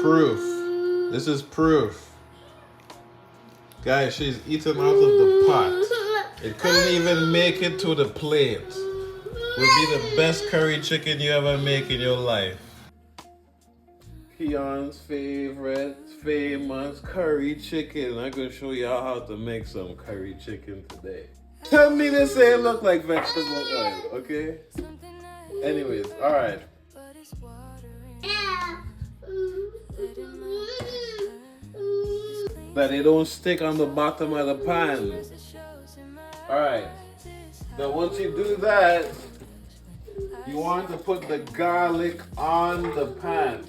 proof. This is proof. Guys, she's eaten out of the pot. It couldn't even make it to the plate. It would be the best curry chicken you ever make in your life. Keon's favorite, famous curry chicken. I'm gonna show y'all how to make some curry chicken today. Tell me this ain't look like vegetable oil, okay? Anyways, alright. That it don't stick on the bottom of the pan. Alright. Now once you do that, you want to put the garlic on the pan.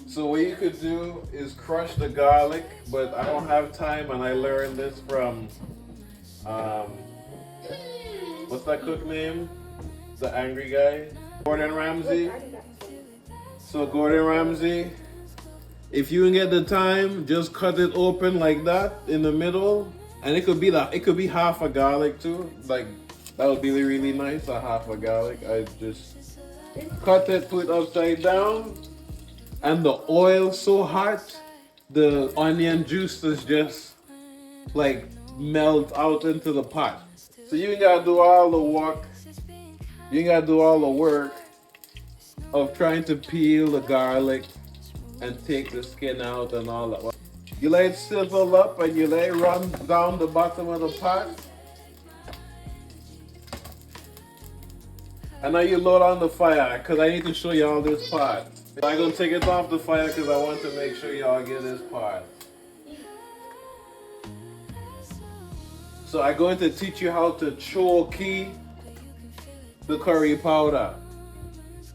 So what you could do is crush the garlic, but I don't have time, and I learned this from what's that cook name? The angry guy? Gordon Ramsay. So Gordon Ramsay, if you can get the time, just cut it open like that in the middle, and it could be half a garlic too. Like that would be really nice, a half a garlic. I just cut it, put it upside down, and the oil so hot, the onion juices just like melt out into the pot. So you ain't gotta do all the work. You ain't gotta do all the work of trying to peel the garlic and take the skin out and all that. You let it sizzle up and you let it run down the bottom of the pot. And now you load on the fire, because I need to show you all this part. I'm gonna take it off the fire because I want to make sure y'all get this part. So I'm going to teach you how to choke the curry powder.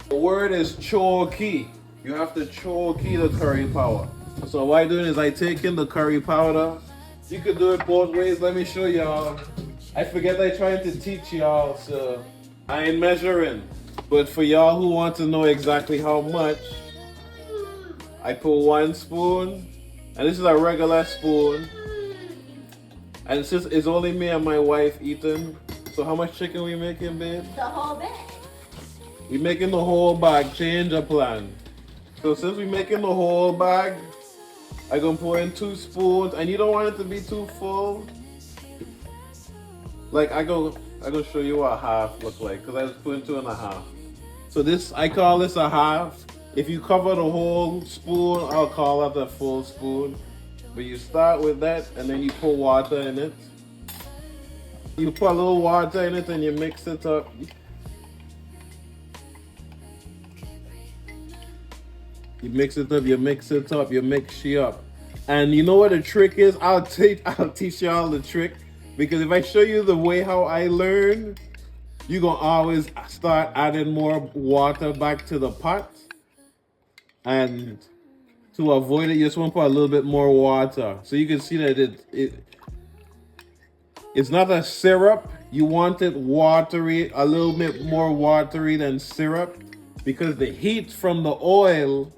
The word is choke. You have to choke the curry powder. So what I'm doing is I take in the curry powder. You could do it both ways. Let me show y'all. I forget I tried to teach y'all, so I ain't measuring. But for y'all who want to know exactly how much, I put 1 spoon, and this is a regular spoon. And it's only me and my wife eating. So how much chicken we making, babe? The whole bag. We making the whole bag. Change of plan. So since we making the whole bag, I gonna pour in 2 spoons, and you don't want it to be too full. Like I gonna show you what a half look like, because I was putting 2.5. So this, I call this a half. If you cover the whole spoon, I'll call it a full spoon. But you start with that, and then you put water in it. You put a little water in it and you mix it up. You mix it up, you mix it up, you mix it up. And you know what the trick is? I'll teach y'all the trick. Because if I show you the way how I learn, you're gonna always start adding more water back to the pot. And to avoid it, you just want to put a little bit more water. So you can see that it's not a syrup. You want it watery, a little bit more watery than syrup, because the heat from the oil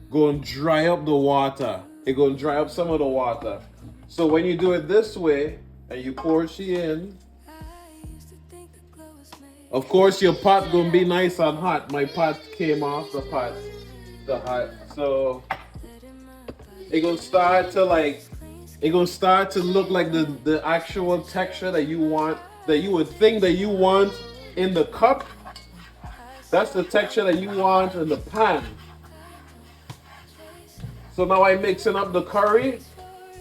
gonna dry up the water. It's gonna dry up some of the water. So when you do it this way and you pour she in, of course your pot gonna be nice and hot. My pot came off the pot, the hot. So it's gonna start to look like the actual texture that you want, that you would think that you want in the cup. That's the texture that you want in the pan. So now I'm mixing up the curry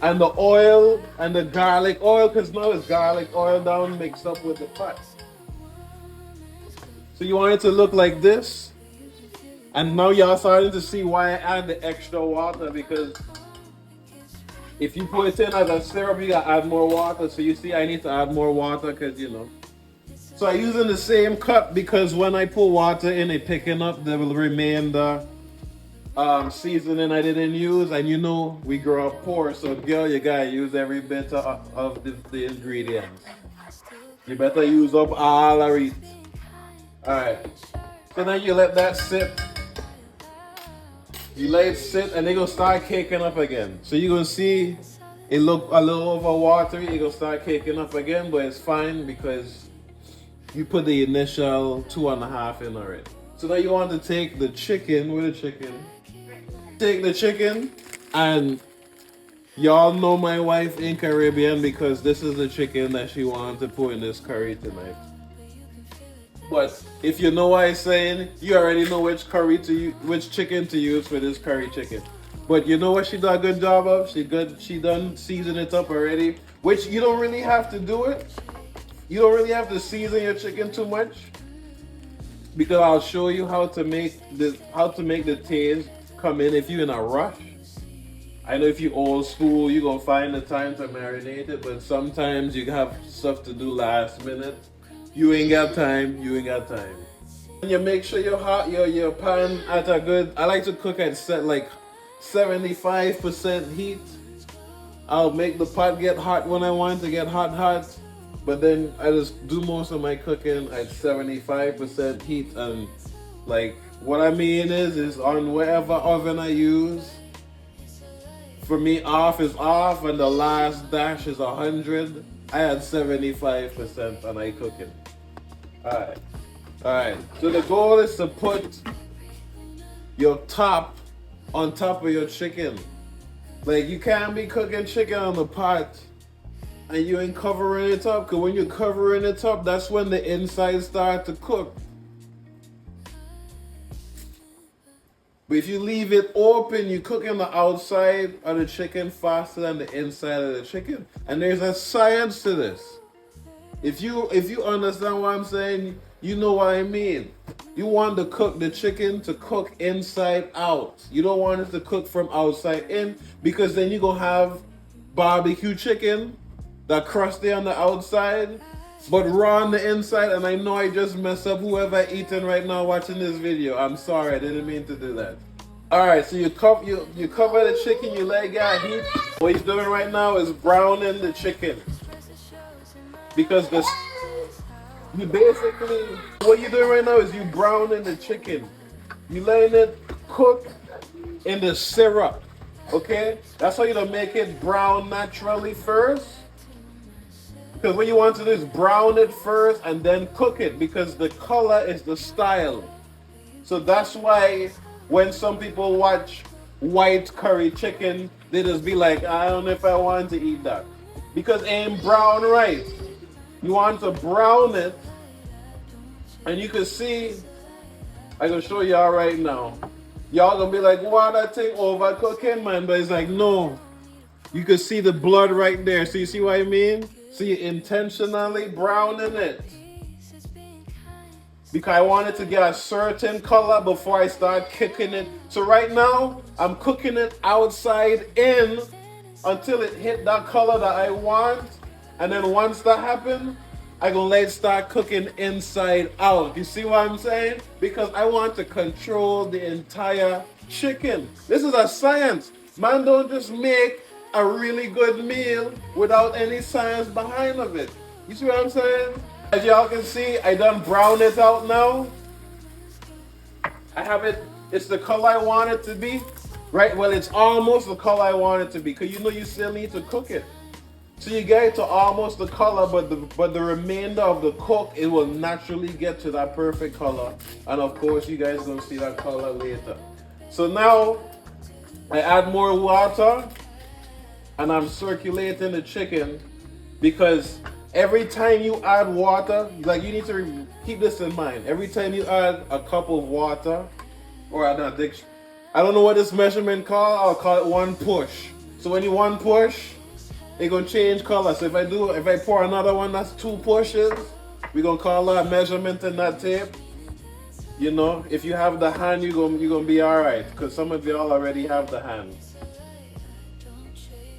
and the oil and the garlic oil, because now it's garlic oil down mixed up with the fat. So you want it to look like this. And now y'all starting to see why I add the extra water, because if you put it in as a syrup, you gotta add more water. So you see I need to add more water, because you know. So I'm using the same cup because when I put water in it, picking up the remainder seasoning I didn't use. And you know we grow up poor, so girl, you gotta use every bit of the ingredients. You better use up all of it. Alright, so then you let that sit. You let it sit and they're gonna start caking up again. So you're gonna see it look a little over watery. It's gonna start caking up again, but it's fine because you put the initial 2.5 in already. So now you want to take the chicken with the chicken. Take the chicken, and y'all know my wife in Caribbean because this is the chicken that she wanted to put in this curry tonight. But if you know what I'm saying, you already know which chicken to use for this curry chicken. But you know what she done a good job of? She done season it up already, which you don't really have to do it. You don't really have to season your chicken too much, because I'll show you how to make the taste come in if you're in a rush. I know if you old school, you gonna find the time to marinate it, but sometimes you have stuff to do last minute. You ain't got time. And you make sure your pan at a good. I like to cook at 75% heat. I'll make the pot get hot when I want to get hot, but then I just do most of my cooking at 75% heat. And like what I mean is on whatever oven I use. For me, off is off, and the last dash is 100. I had 75% and I cooking. Alright. So the goal is to put your top on top of your chicken. Like, you can't be cooking chicken on the pot and you ain't covering it up, because when you're covering it up, that's when the inside start to cook. But if you leave it open, you cooking the outside of the chicken faster than the inside of the chicken. And there's a science to this. If you understand what I'm saying, you know what I mean. You want the chicken to cook inside out. You don't want it to cook from outside in, because then you're going to have barbecue chicken that crusty on the outside but raw on the inside. And I know I just messed up whoever eating right now watching this video. I'm sorry, I didn't mean to do that. Alright, so you cover the chicken, you let it get heat. What he's doing right now is browning the chicken. Because what you're doing right now is you browning the chicken. You letting it cook in the syrup. Okay? That's how you don't make it brown naturally first. Because what you want to do is brown it first and then cook it, because the color is the style. So that's why when some people watch white curry chicken, they just be like, I don't know if I want to eat that, because it ain't brown right. You want to brown it, and you can see, I can show y'all right now. Y'all gonna be like, wow, that thing overcooking, man. But it's like, no. You can see the blood right there. So you see what I mean? So you're intentionally browning it, because I want it to get a certain color before I start cooking it. So right now, I'm cooking it outside in until it hit that color that I want. And then once that happens, I'm going to let it start cooking inside out. You see what I'm saying? Because I want to control the entire chicken. This is a science. Man, don't just make a really good meal without any science behind of it. You see what I'm saying? As y'all can see, I done brown it out now. I have it, it's the color I want it to be. Right? Well, it's almost the color I want it to be, because you know you still need to cook it. So you get it to almost the color, but the remainder of the cook, it will naturally get to that perfect color. And of course, you guys gonna see that color later. So now, I add more water, and I'm circulating the chicken, because every time you add water, like, you need to keep this in mind. Every time you add a cup of water, or I don't know what this measurement called, I'll call it one push. So when you one push, it's gonna change color. So if I pour another one that's two pushes, we're gonna call that measurement in that tape. You know, if you have the hand, you're gonna be alright, because some of y'all already have the hand.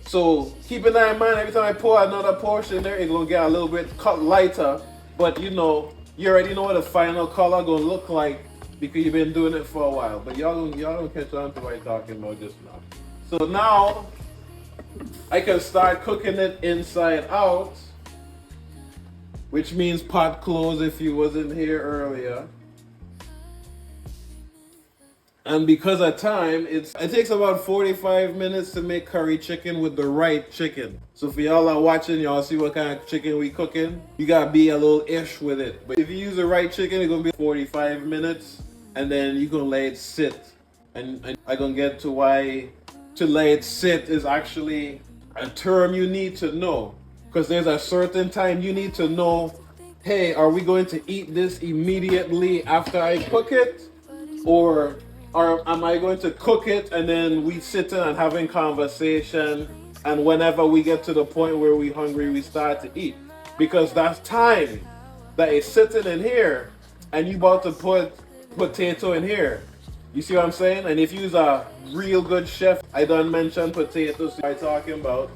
So keeping that in mind, every time I pour another portion there, it's gonna get a little bit lighter. But you know, you already know what the final color gonna look like, because you've been doing it for a while. But y'all don't catch on to what I'm talking about just now. So now I can start cooking it inside out, which means pot close if you wasn't here earlier. And because of time, it takes about 45 minutes to make curry chicken with the right chicken. So for y'all are watching, y'all see what kind of chicken we cooking. You gotta be a little ish with it. But if you use the right chicken, it's gonna be 45 minutes, and then you gonna let it sit and I'm gonna get to why to let it sit is actually a term you need to know. Because there's a certain time you need to know, hey, are we going to eat this immediately after I cook it? Or am I going to cook it and then we sitting and having conversation, and whenever we get to the point where we hungry, we start to eat? Because that's time that is sitting in here and you about to put potato in here. You see what I'm saying? And if you's a real good chef, I done mention potatoes I'm talking about.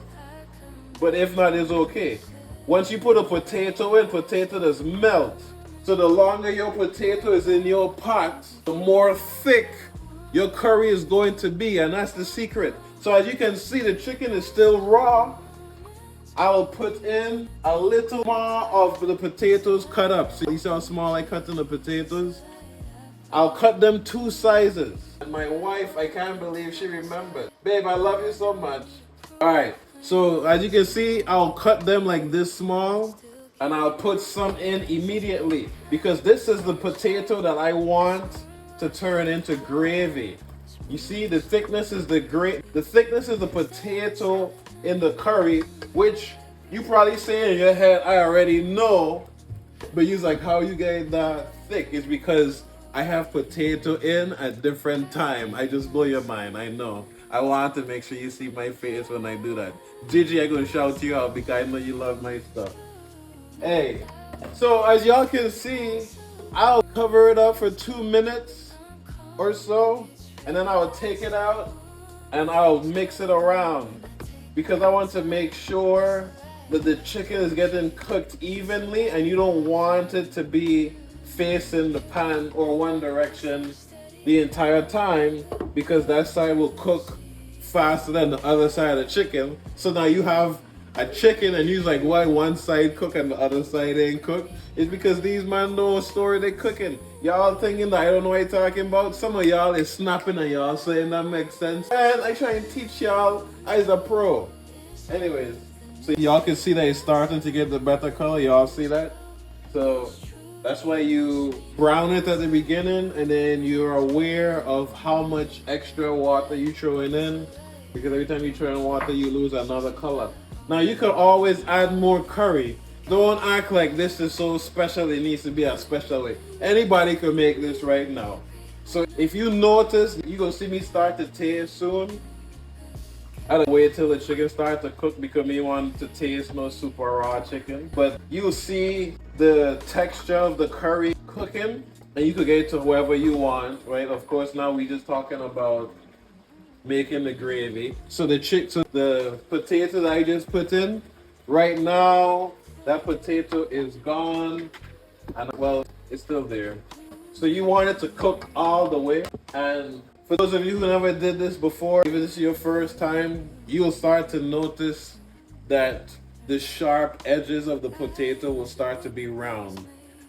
But if not, it's okay. Once you put a potato in, potato does melt. So the longer your potato is in your pot, the more thick your curry is going to be, and that's the secret. So as you can see, the chicken is still raw. I'll put in a little more of the potatoes cut up. So you see how small I cut in the potatoes? I'll cut them 2 sizes. And my wife, I can't believe she remembered. Babe, I love you so much. Alright, so as you can see, I'll cut them like this small. And I'll put some in immediately. Because this is the potato that I want to turn into gravy. You see, the thickness is the thickness is the potato in the curry, which you probably say in your head, I already know. But you're like, how you get that thick? It's because I have potato in at different time. I just blow your mind, I know. I want to make sure you see my face when I do that. Gigi, I'm gonna shout you out because I know you love my stuff. Hey, so as y'all can see, I'll cover it up for 2 minutes or so, and then I'll take it out and I'll mix it around because I want to make sure that the chicken is getting cooked evenly, and you don't want it to be facing the pan or one direction the entire time, because that side will cook faster than the other side of the chicken. So now you have a chicken and you're like, why one side cook and the other side ain't cooked? It's because these man know a story they cooking. Y'all thinking that I don't know what you're talking about? Some of y'all is snapping and y'all saying that makes sense. And I try and teach y'all as a pro. Anyways, so y'all can see that it's starting to get the better color. Y'all see that? So that's why you brown it at the beginning, and then you're aware of how much extra water you throwing in, because every time you throw in water, you lose another color. Now you can always add more curry. Don't act like this is so special, it needs to be a special way. Anybody can make this right now. So if you notice, you're gonna see me start to taste soon. I don't wait till the chicken starts to cook because me want to taste no super raw chicken. But you'll see the texture of the curry cooking, and you could get it to whoever you want, right? Of course, now we just talking about making the gravy. So the potato that I just put in, right now, that potato is gone, and well, it's still there. So you want it to cook all the way. And for those of you who never did this before, if this is your first time, you'll start to notice that the sharp edges of the potato will start to be round.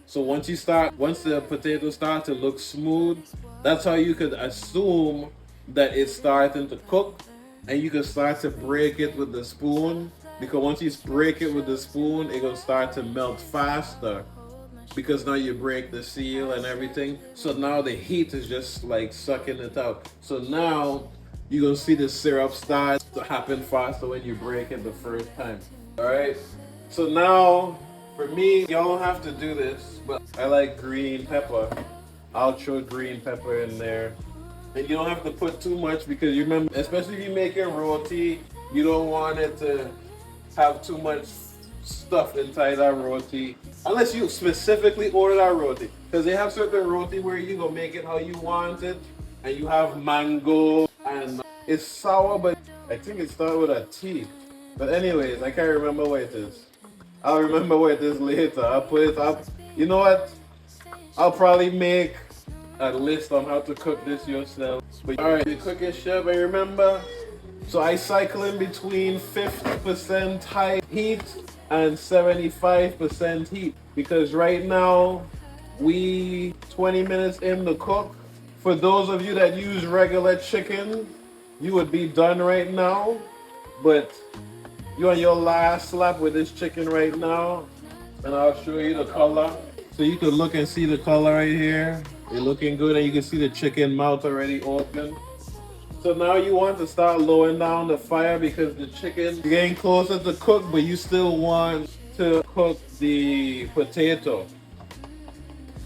So once the potato starts to look smooth, that's how you could assume that it's starting to cook, and you can start to break it with the spoon, because once you break it with the spoon, it's gonna start to melt faster, because now you break the seal and everything. So now the heat is just like sucking it out. So now you're gonna see the syrup start to happen faster when you break it the first time. All right, so now for me, y'all don't have to do this, but I like green pepper. I'll throw green pepper in there. And you don't have to put too much, because you remember, especially if you're making roti, you don't want it to have too much stuff inside that roti. Unless you specifically order that roti. Because they have certain roti where you go make it how you want it. And you have mango, and it's sour, but I think it started with a T. But anyways, I can't remember what it is. I'll remember what it is later. I'll put it up. You know what? I'll probably make a list on how to cook this yourself. But alright, the cooking chef, I remember. So I cycle in between 50% high heat and 75% heat. Because right now, we 20 minutes in the cook. For those of you that use regular chicken, you would be done right now. But you're on your last slap with this chicken right now. And I'll show you the color. So you can look and see the color right here. They're looking good, and you can see the chicken mouth already open. So now you want to start lowering down the fire because the chicken is getting closer to cook, but you still want to cook the potato.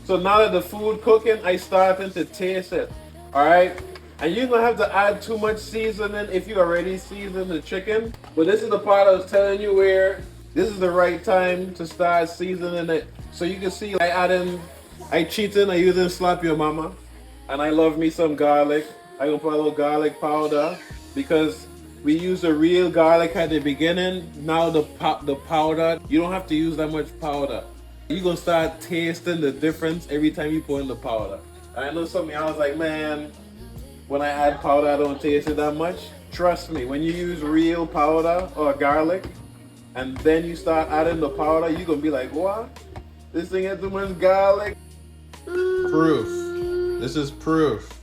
So now that the food cooking, I starting to taste it. All right, and you don't have to add too much seasoning if you already seasoned the chicken. But this is the part I was telling you where this is the right time to start seasoning it. So you can see I cheating, I using Slap Your Mama, and I love me some garlic. I gonna put a little garlic powder because we use the real garlic at the beginning. Now the powder, you don't have to use that much powder. You're gonna start tasting the difference every time you put in the powder. I know some of y'all was like, man, when I add powder, I don't taste it that much. Trust me, when you use real powder or garlic, and then you start adding the powder, you're gonna be like, what? This thing has too much garlic? Proof. This is proof.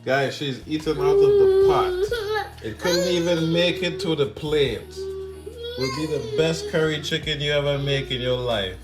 Guys, she's eaten out of the pot. It couldn't even make it to the plate. Would be the best curry chicken you ever make in your life.